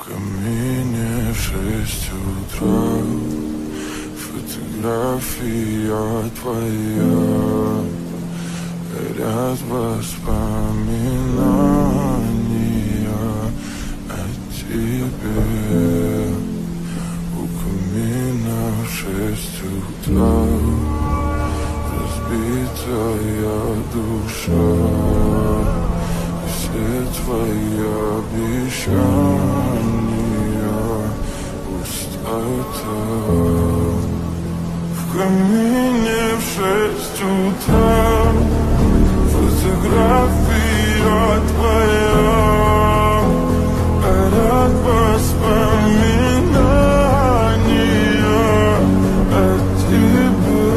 камине в 6 утра. Фотография твоя, горят воспоминания о тебе. У камина в 6 утра разбитая душа, и все твои обещания пустота. В камине в 6 утра фотография твоя, горят воспоминания о тебе.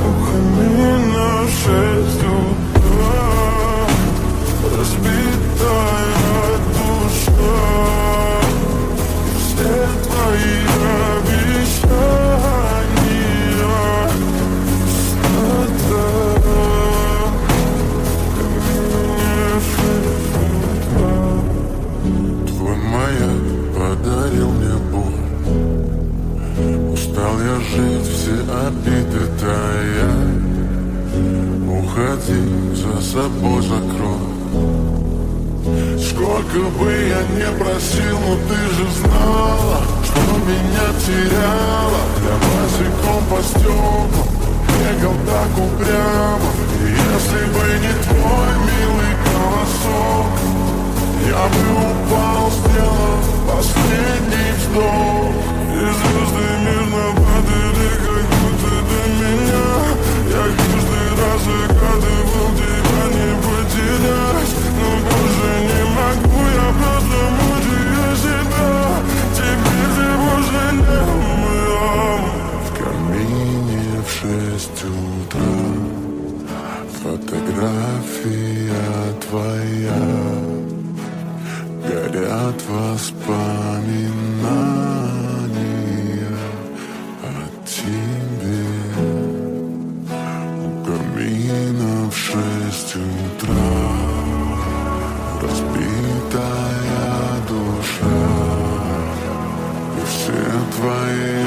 У камина в 6 утра разбитая душа, и все твои жить, все обиды тая. Уходи, за собой закрой. Сколько бы я не просил, но ты же знала, что меня теряла. Я босиком по стеклам бегал так упрямо. И если бы не твой милый голосок, я бы упал, сделав последний вздох. И звезды мирно падали, как будто до меня. Я каждый раз загадывал тебя не потерять, но больше не могу, я просто мучаю себя. Теперь ты больше не моя. В камине в 6 утра фотография твоя, горят воспоминания о тебе. У камина в 6 утра разбитая душа, и все твои